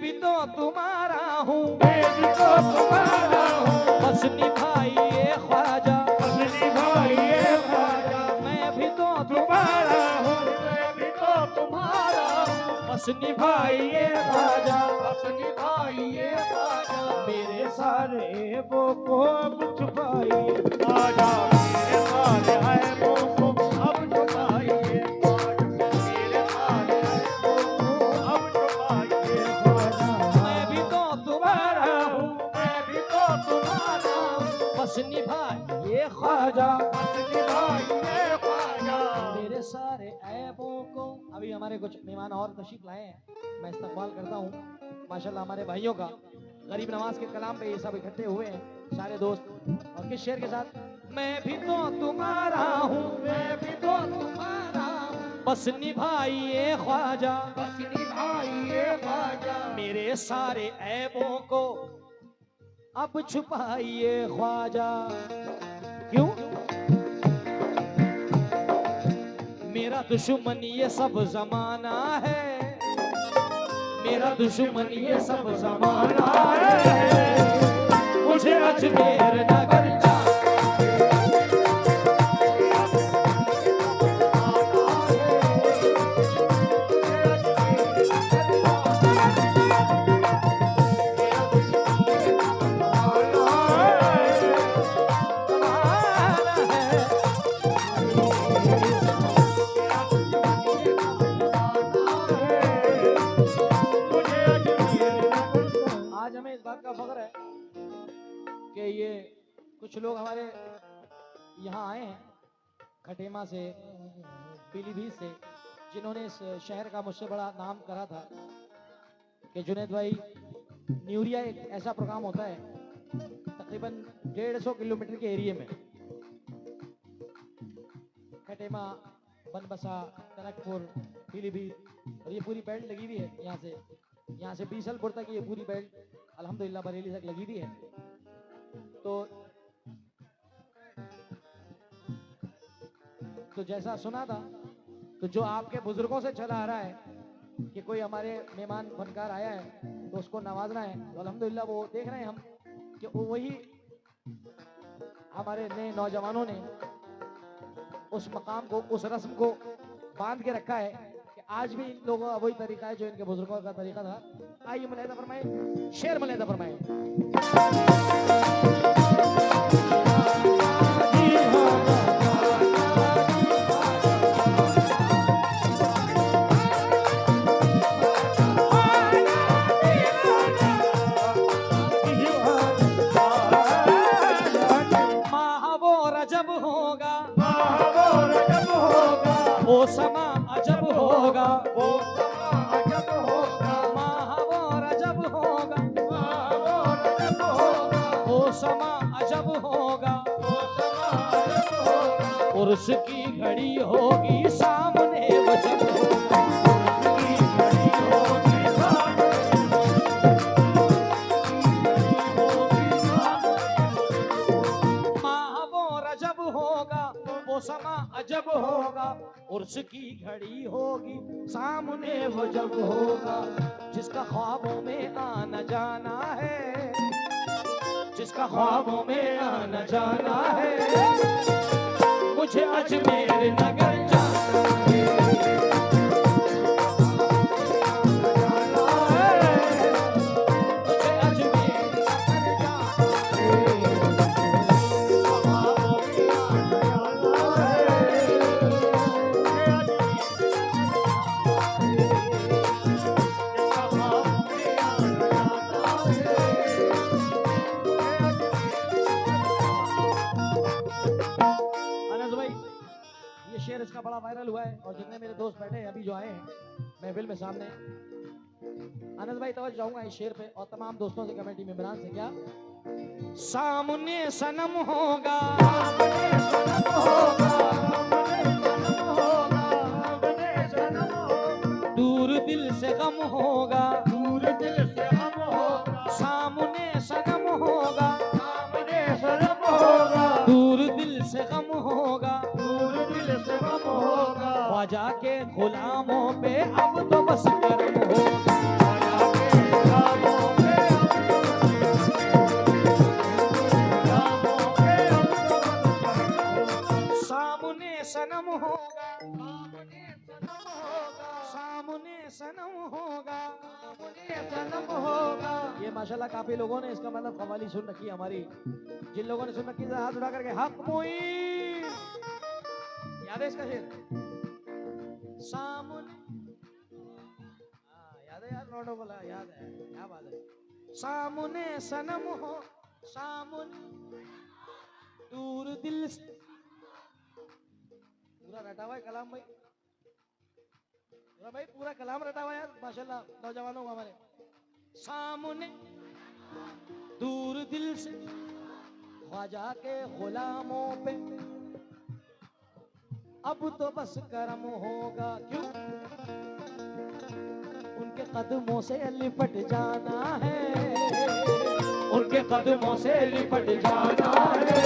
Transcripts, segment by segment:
भी तो तुम्हारा हूँ, मैं भी तो तुम्हारा हूँ, बस निभाइए ख्वाजा, बस निभाइए ख्वाजा। मैं भी तो तुम्हारा हूँ, मैं भी तो तुम्हारा हूँ, बस निभाइए ख्वाजा, बस निभाइए ख्वाजा। मेरे सारे ऐबों को अब छुपाइए ख्वाजा मेरे सारे ऐबों को अब छुपाइए ख्वाजा, मेरे सारे ऐबों को अब छुपाइए ख्वाजा। मैं भी तो तुम्हारा हूँ, मैं भी तो तुम्हारा हूँ, बस निभाइए ख्वाजा, बस निभाइए ख्वाजा। मेरे सारे ऐबों को। अभी हमारे कुछ मेहमान और तशरीफ लाए हैं, मैं इस्तकबाल करता हूँ माशाल्लाह हमारे भाइयों का। गरीब नवाज के कलाम पे ये सब इकट्ठे हुए हैं सारे दोस्त, और किस शेर के साथ? मैं भी तो तुम्हारा हूँ, मैं भी तो तुम्हारा हूँ, बस निभाइए ख्वाजा, बस निभाइए ख्वाजा। मेरे सारे ऐबों को अब छुपाइए ख्वाजा। क्यों? मेरा दुश्मन ये सब जमाना है, मेरा दुश्मन ये सब जमाना है, मुझे अजमेर नगर जा। आज हमें इस बात का फख्र है कि ये कुछ लोग हमारे यहाँ आए हैं खटेमा से, पीलीभीत से, जिन्होंने इस शहर का मुझसे बड़ा नाम करा था कि जुनैद भाई न्यूरिया एक ऐसा प्रोग्राम होता है तकरीबन 150 किलोमीटर के एरिया में, खटेमा, बनबसा, टनकपुर, पीलीभीत, और ये पूरी बेल्ट लगी हुई है यहाँ से बीसलपुर तक ये पूरी बेल्ट अल्हम्दुलिल्लाह बरेली तक लगी हुई है। तो जैसा सुना था, तो जो आपके बुजुर्गों से चला आ रहा है कि कोई हमारे मेहमान फनकार आया है तो उसको नवाजना है, तो अल्हम्दुलिल्लाह वो देख रहे हैं हम कि वही हमारे नए नौजवानों ने उस मकाम को, उस रस्म को बांध के रखा है कि आज भी इन लोगों का वही तरीका है जो इनके बुजुर्गों का तरीका था। आइए मुलाहिजा फरमाए, शेर मुलाहिजा फरमाए। वो समा अजब होगा, वो समा अजब होगा, महावर अजब होगा, महावर अजब होगा, वो समा अजब होगा, वो समा अजब होगा। उर्स की घड़ी होगी सामने वो जब होगा, की घड़ी होगी सामने, महावर अजब होगा, वो समा अजब होगा, उर्स की घड़ी होगी सामने वो जब होगा। जिसका ख्वाबों में आना जाना है, जिसका ख्वाबों में आना जाना है, मुझे अजमेर नगर जाना है, मुझे अजमेर नगर जाना है। शेर इसका बड़ा वायरल हुआ है, और जितने मेरे दोस्त बैठे हैं अभी जो आए हैं महफिल में सामने, अनस भाई तवज्जो चाहूंगा इस शेर पे, और तमाम दोस्तों से, कमेटी मेंबरान से, क्या सामने सनम होगा, दूर दिल से गम होगा, दूर दिल से हम होगा, सामने सनम होगा, सामने शर्म होगा, दूर दिल से गम होगा, दूर दिल से हम होगा। ख्वाजा के गुलामों पे अब तो बस करम होगा, ख्वाजा के माशाल्लाह काफी लोगों ने इसका मतलब कव्वाली सुन रखी है हमारी। जिन लोगों ने सुन रखी है हाथ उठा करके हक मोइन, याद है इसका शेर? सामने, याद है यार, नोटो बोला याद है, क्या बात है। सामने सनम हो, सामने दूर दिल से, पूरा रटा हुआ है कलाम भाई, पूरा भाई पूरा कलाम रटा हुआ है यार माशाल्लाह नौजवानों को हमारे। सामने दूर दिल से ख्वाजा के गुलामों पे अब तो बस करम होगा, क्यों? उनके कदमों से लिपट जाना है, उनके कदमों से लिपट जाना है,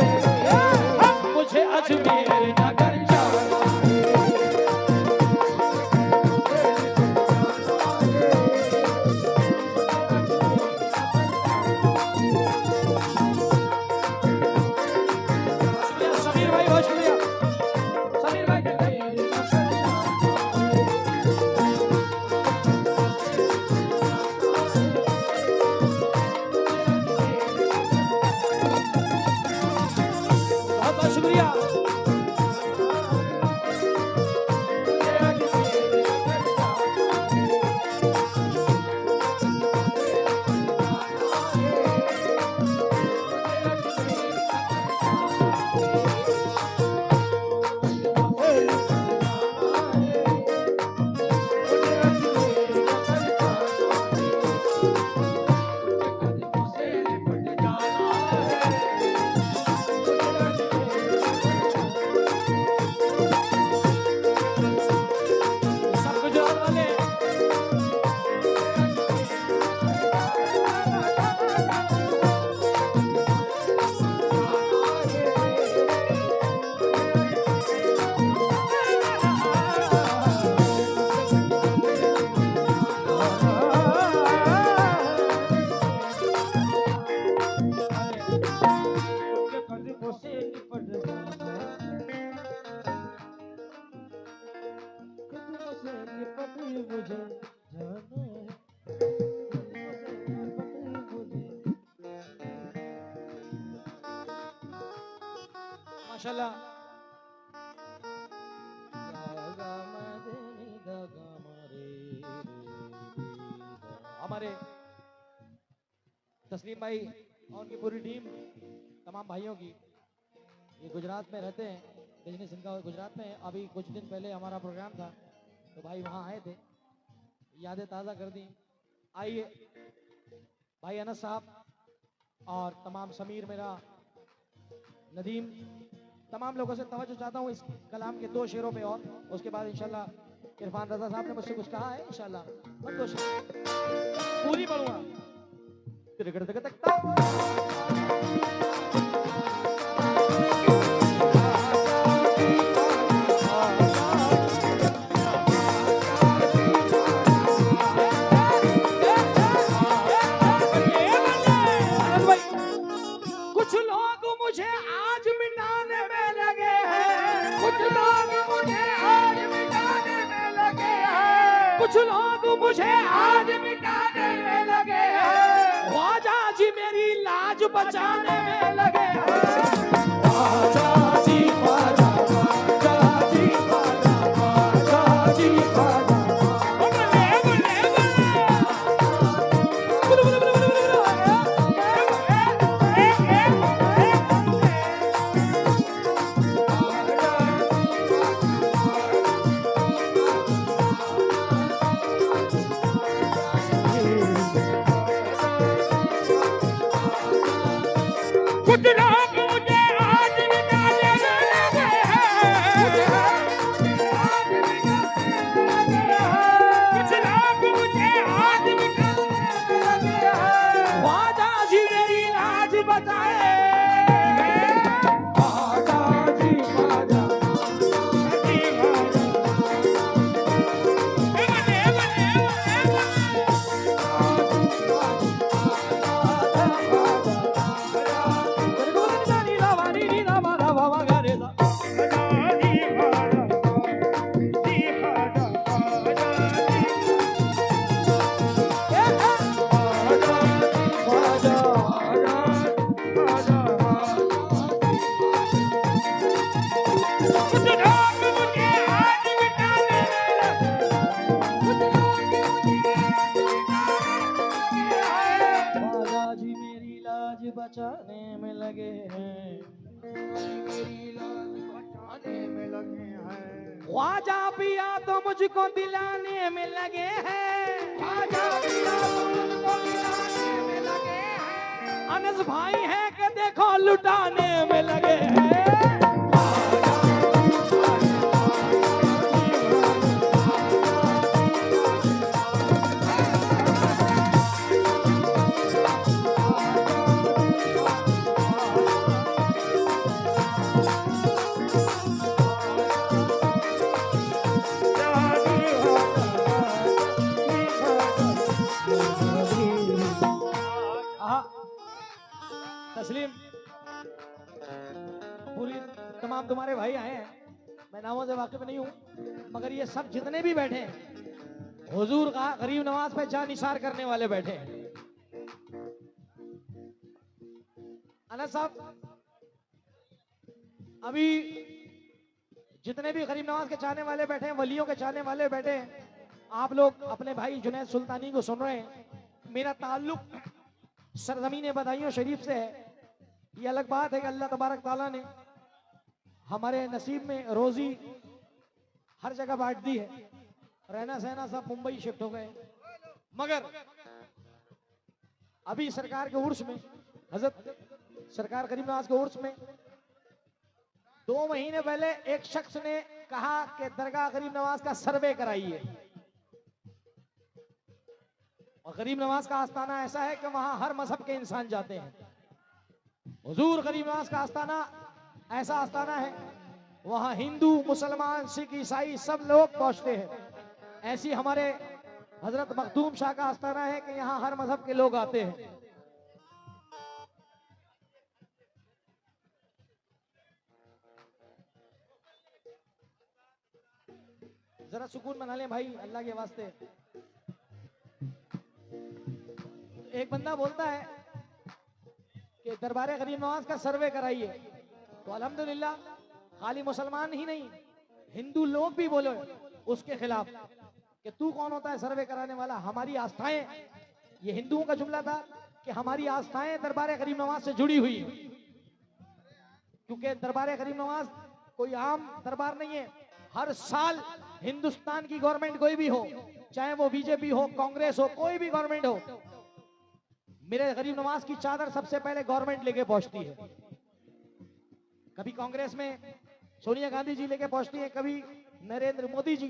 मुझे अजमेर नगर जाना है। समीर भाई बहुत शुक्रिया, समीर भाई बहुत बहुत शुक्रिया। सब गुजरात वाले उनके कदमों से लिपट जाना है, कदमों से लिपट मुझे जाना है, कदमों से लिपट मुझे। माशाल्लाह हमारे तस्लीम भाई और उनकी पूरी टीम, तमाम भाइयों की, ये गुजरात में रहते हैं, बिजनेस इनका गुजरात में है। अभी कुछ दिन पहले हमारा प्रोग्राम था तो भाई वहाँ आए थे, यादें ताज़ा कर दी। आइए भाई अनस साहब और तमाम समीर मेरा, नदीम, तमाम लोगों से तवज्जो चाहता हूँ इस कलाम के 2 शेरों पे, और उसके बाद इंशाल्लाह इरफान रजा साहब ने मुझसे कुछ कहा है, इंशाल्लाह मैं 2 शेर पूरी पढ़ूंगा। कुछ लोग मुझे आज मिटाने में लगे हैं, कुछ लोग मुझे आज मिटाने में लगे हैं, कुछ लोग मुझे आज मिटाने में लगे हैं, ख्वाजा जी मेरी लाज बचाने में लगे हैं। ख्वाजा जी ख्वाजा, ख्वाजा जी ख्वाजा, ख्वाजा जी ख्वाजा। कुछ लोग मुझे आज मिटाने में लगे हैं, कुछ लोग मुझे आज मिटाने में लगे हैं, ख्वाजा जी मेरी लाज बचाए। ख्वाजा जी ख्वाजा, बचाने में लगे हैं, मेरी लाज बचाने में लगे हैं, ख्वाजा पिया तो मुझको दिलाने में लगे हैं, ख्वाजा पिया तो मुझको दिलाने में लगे हैं, अनस भाई है कि देखो लुटाने में लगे हैं। तस्लीम पूरी तमाम तुम्हारे भाई आए हैं, मैं नामों से वाकिफ नहीं हूं, मगर ये सब जितने भी बैठे हैं हुजूर का गरीब नवाज पे जान निसार करने वाले बैठे हैं। अनस साहब, अभी जितने भी गरीब नवाज के चाहने वाले बैठे हैं, वलियों के चाहने वाले बैठे हैं, आप लोग अपने भाई जुनैद सुल्तानी को सुन रहे हैं। मेरा ताल्लुक सरजमीन बदायूं शरीफ से है। ये अलग बात है कि अल्लाह तबारक ताला ने हमारे नसीब में रोजी हर जगह बांट दी है। रहना सहना सब मुंबई शिफ्ट हो गए, मगर अभी सरकार के उर्स में, हजरत सरकार गरीब नवाज के उर्स में 2 महीने पहले एक शख्स ने कहा कि दरगाह गरीब नवाज का सर्वे कराइए। और गरीब नवाज का आस्थाना ऐसा है कि वहां हर मजहब के इंसान जाते हैं। हुजूर गरीब नवाज का आस्थाना ऐसा आस्थाना है, वहां हिंदू, मुसलमान, सिख, ईसाई सब लोग पहुंचते हैं। ऐसी हमारे हजरत मखदूम शाह का आस्थाना है कि यहाँ हर मजहब के लोग आते हैं। जरा सुकून बना लें भाई, अल्लाह के वास्ते। एक बंदा बोलता है कि दरबार गरीब नवाज का सर्वे कराइए, तो अल्हम्दुलिल्लाह खाली मुसलमान ही नहीं, हिंदू लोग भी बोले उसके खिलाफ कि तू कौन होता है सर्वे कराने वाला। हमारी आस्थाएं, ये हिंदुओं का जुमला था कि हमारी आस्थाएं दरबार गरीब नवाज से जुड़ी हुई, क्योंकि दरबार गरीब नवाज कोई आम दरबार नहीं है। हर साल हिंदुस्तान की गवर्नमेंट कोई भी हो, चाहे वो बीजेपी हो, कांग्रेस हो, कोई भी गवर्नमेंट हो, मेरे गरीब नवाज की चादर सबसे पहले गवर्नमेंट लेके पहुंचती है। कभी कांग्रेस में सोनिया गांधी जी लेके पहुंचती है, कभी नरेंद्र मोदी जी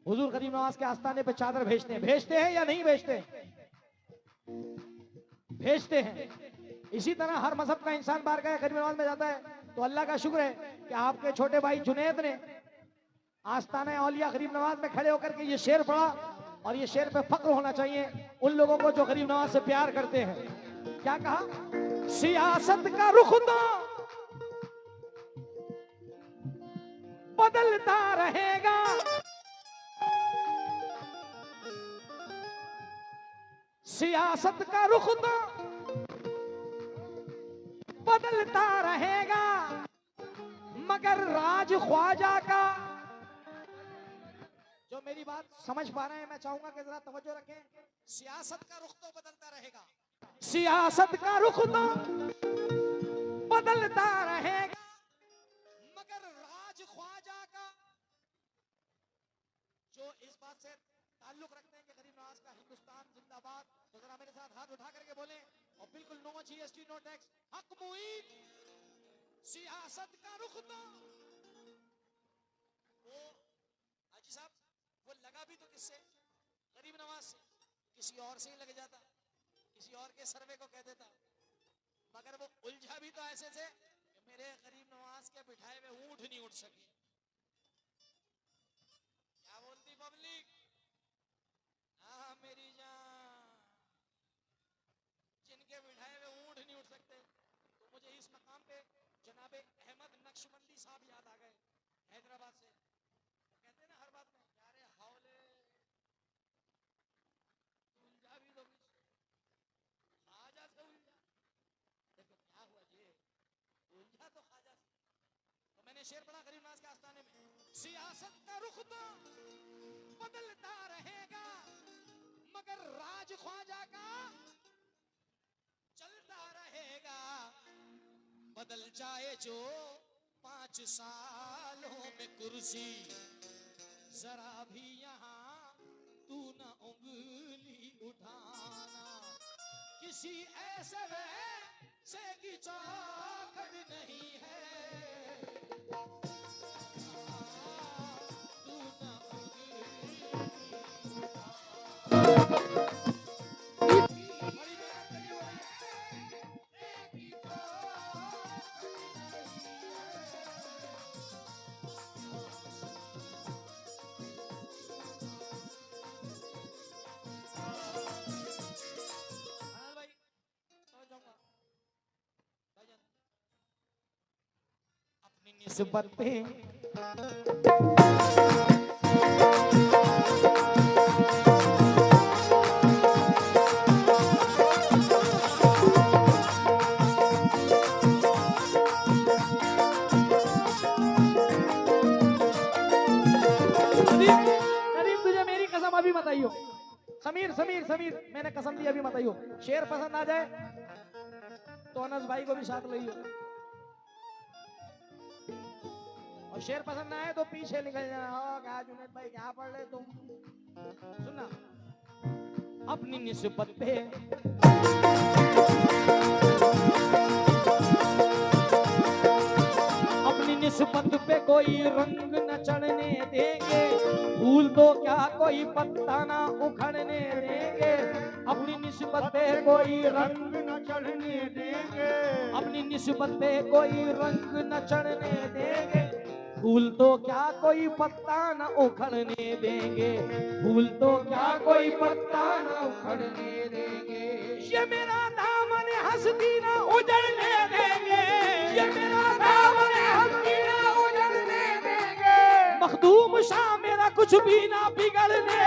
हुजूर गरीब नवाज के आस्थाने पे चादर भेजते हैं या नहीं भेजते? भेजते हैं। इसी तरह हर मजहब का इंसान बाहर गया गरीब नवाज में जाता है, तो अल्लाह का शुक्र है कि आपके छोटे भाई जुनैद ने आस्थाना औलिया गरीब नवाज में खड़े होकर के ये शेर पढ़ा, और ये शेर पे फक्र होना चाहिए उन लोगों को जो गरीब नवाज से प्यार करते हैं। क्या कहा? सियासत का रुख तो बदलता रहेगा, सियासत का रुख तो बदलता रहेगा, मगर राज ख्वाजा का। जो मेरी बात समझ पा रहे हैं, मैं चाहूंगा कि जरा तवज्जो रखें। सियासत का रुख तो बदलता रहेगा, सियासत का रुख तो बदलता रहेगा, मगर राज ख्वाजा का। जो इस बात से ताल्लुक रखते हैं कि गरीब नवाज का हिंदुस्तान जिंदाबाद, तो जरा मेरे साथ हाथ उठा करके बोले, और बिल्कुल नो जीएसटी नो टैक्स, हक मुईद। सियासत का रुख तो वो हाजी साहब, वो लगा भी तो किससे? गरीब नवाज से। किसी और से ही लग जाता, किसी और के सर्वे को कह देता, मगर वो उलझा भी तो ऐसे से कि मेरे गरीब नवाज के बिठाए में ऊंट नहीं उठ सके। क्या बोलती पब्लिक? हाँ मेरी जान, जिनके बिठाए में ऊंट नहीं उठ सकते। तो मुझे इस मकाम पे जनाबे अहमद नक्शबंदी साहब याद आ गए, हैदराबाद से। कहते हैं ना हर बात में, यारे हौले उलझा भी तो खाजा से उलझा। देखो क्या हुआ जी, उलझा तो खाजा से। तो मैंने शेर पढ़ा गरीब नवाज के आस्थाने में, सियासत का रुख तो बदलता रहेगा, मगर राज ख्वाजा का चलता रहेगा। बदल जाए जो 5 सालों में कुर्सी, जरा भी यहाँ तू न उंगली उठाना, किसी ऐसे से की चौखट नहीं है, तू न उंगली उठाना। निस्बत पे तुझे मेरी कसम अभी मत आइयो। समीर समीर समीर मैंने कसम दी अभी मत आइयो। शेर पसंद आ जाए तो अनस भाई को भी साथ लइयो, और शेर पसंद ना आए तो पीछे निकल जाना। हो क्या जुनैद भाई क्या पढ़ रहे तुम? सुनना अपनी निस्बत पे अपनी निस्बत पे कोई रंग न चढ़ने देंगे, फूल तो क्या कोई पत्ता ना उखड़ने देंगे। अपनी निस्बत पे कोई रंग न चढ़ने देंगे, अपनी निस्बत पे कोई रंग न चढ़ने देंगे, फूल तो क्या कोई पत्ता न उखड़ने देंगे, फूल तो क्या कोई पत्ता न उखड़ने देंगे। ये मेरा दामन हस्ती न उजड़ने देंगे, ये मेरा दामन हस्ती न उजड़ने देंगे, मखदूम शाह मेरा कुछ भी ना बिगड़ने